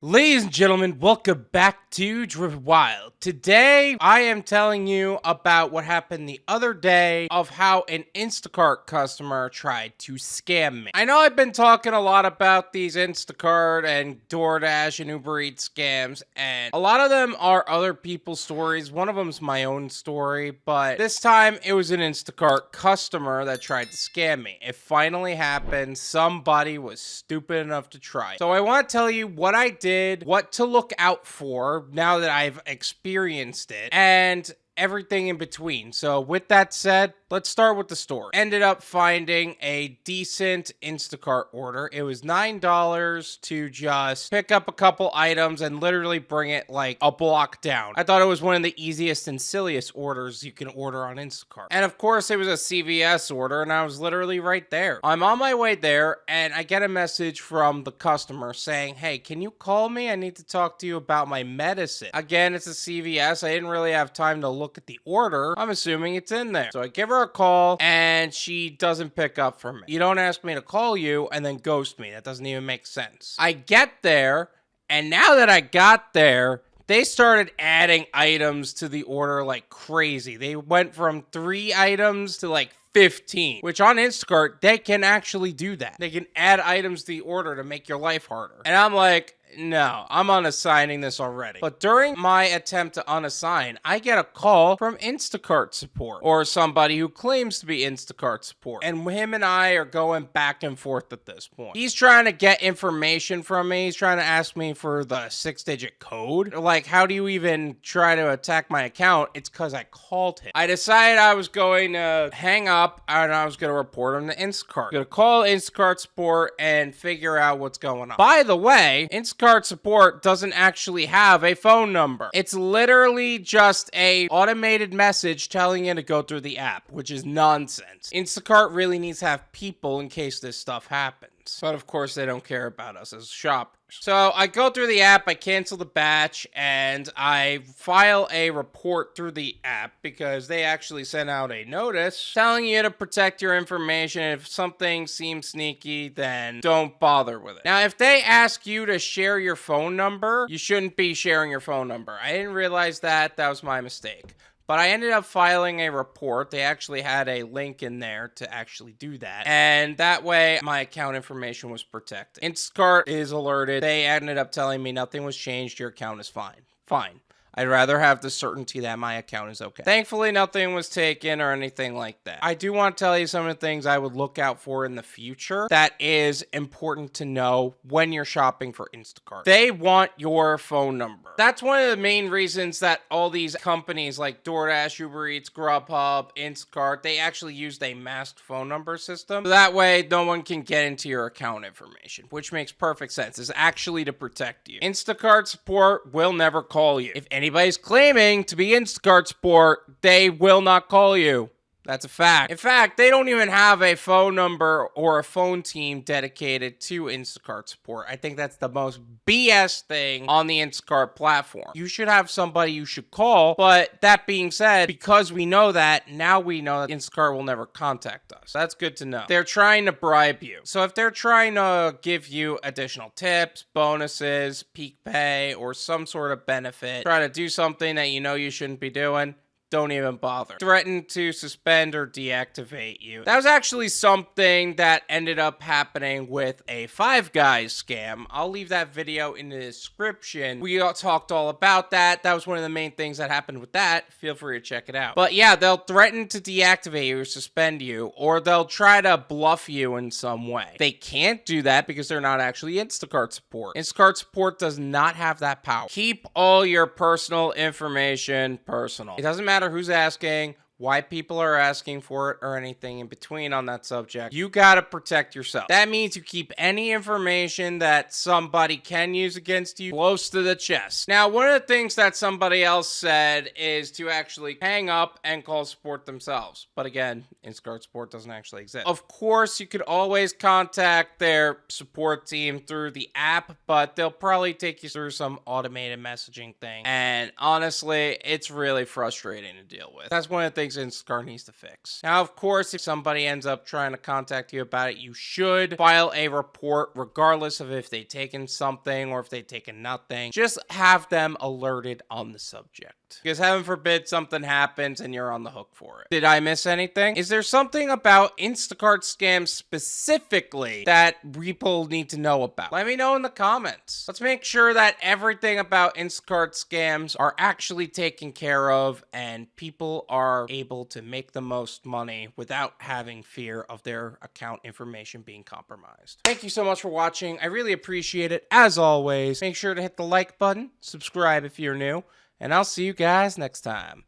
Ladies and gentlemen, welcome back to Driven Wild. Today, I am telling you about what happened the other day of how an Instacart customer tried to scam me. I know I've been talking a lot about these Instacart and Doordash and UberEats scams, and a lot of them are other people's stories. One of them's my own story, but this time it was an Instacart customer that tried to scam me. It finally happened. Somebody was stupid enough to try. So I want to tell you what I did, what to look out for now that I've experienced it, and everything in between. So with that said, let's start with the story. Ended up finding a decent Instacart order. It was $9 to just pick up a couple items and literally bring it like a block down. I thought it was one of the easiest and silliest orders you can order on Instacart. And of course, it was a CVS order and I was literally right there. I'm on my way there and I get a message from the customer saying, "Hey, can you call me? I need to talk to you about my medicine." Again, it's a CVS. I didn't really have time to look at the order. I'm assuming it's in there. So I give her a call and she doesn't pick up for me. You don't ask me to call you and then ghost me. That doesn't even make sense. I get there, and now that I got there, they started adding items to the order like crazy. They went from 3 items to like 15, which on Instacart, they can actually do that. They can add items to the order to make your life harder. And I'm like, no, I'm unassigning this already. But during my attempt to unassign, I get a call from Instacart support or somebody who claims to be Instacart support. And him and I are going back and forth at this point. He's trying to get information from me. He's trying to ask me for the 6-digit code. Like, how do you even try to attack my account? It's because I called him. I decided I was going to hang up and I was going to report him to Instacart. I'm going to call Instacart support and figure out what's going on. By the way, Instacart support doesn't actually have a phone number. It's literally just a automated message telling you to go through the app, which is nonsense. Instacart really needs to have people in case this stuff happens. But of course, they don't care about us as shoppers. So I go through the app, I cancel the batch, and I file a report through the app because they actually sent out a notice telling you to protect your information. If something seems sneaky, then don't bother with it. Now, if they ask you to share your phone number, you shouldn't be sharing your phone number. I didn't realize that. That was my mistake. But I ended up filing a report. They actually had a link in there to actually do that. And that way, my account information was protected. Instacart is alerted. They ended up telling me nothing was changed. Your account is fine. Fine. I'd rather have the certainty that my account is okay. Thankfully, nothing was taken or anything like that. I do want to tell you some of the things I would look out for in the future that is important to know when you're shopping for Instacart. They want your phone number. That's one of the main reasons that all these companies like Doordash, UberEats, Grubhub, Instacart, they actually used a masked phone number system. So that way, no one can get into your account information, which makes perfect sense. It's actually to protect you. Instacart support will never call you. If anybody's claiming to be Instacart support, they will not call you. That's a fact. In fact, they don't even have a phone number or a phone team dedicated to Instacart support. I think that's the most BS thing on the Instacart platform. You should have somebody you should call, but that being said, because we know that, now we know that Instacart will never contact us. That's good to know. They're trying to bribe you. So if they're trying to give you additional tips, bonuses, peak pay, or some sort of benefit, try to do something that you know you shouldn't be doing, don't even bother. Threaten to suspend or deactivate you. That was actually something that ended up happening with a Five Guys scam. I'll leave that video in the description. We all talked all about that. That was one of the main things that happened with that. Feel free to check it out. But yeah, they'll threaten to deactivate you or suspend you, or they'll try to bluff you in some way. They can't do that because they're not actually Instacart support. Instacart support does not have that power. Keep all your personal information personal. It doesn't matter who's asking, why people are asking for it, or anything in between on that subject. You gotta protect yourself. That means you keep any information that somebody can use against you close to the chest. Now, one of the things that somebody else said is to actually hang up and call support themselves. But again, Instacart support doesn't actually exist. Of course, you could always contact their support team through the app, but they'll probably take you through some automated messaging thing. And honestly, it's really frustrating to deal with. That's one of the things things Instacart needs to fix. Now, of course, if somebody ends up trying to contact you about it, you should file a report regardless of if they've taken something or if they've taken nothing. Just have them alerted on the subject. Because heaven forbid something happens and you're on the hook for it. Did I miss anything? Is there something about Instacart scams specifically that people need to know about? Let me know in the comments. Let's make sure that everything about Instacart scams are actually taken care of and people are able to make the most money without having fear of their account information being compromised. Thank you so much for watching. I really appreciate it. As always, make sure to hit the like button, subscribe if you're new, and I'll see you guys next time.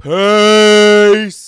Peace!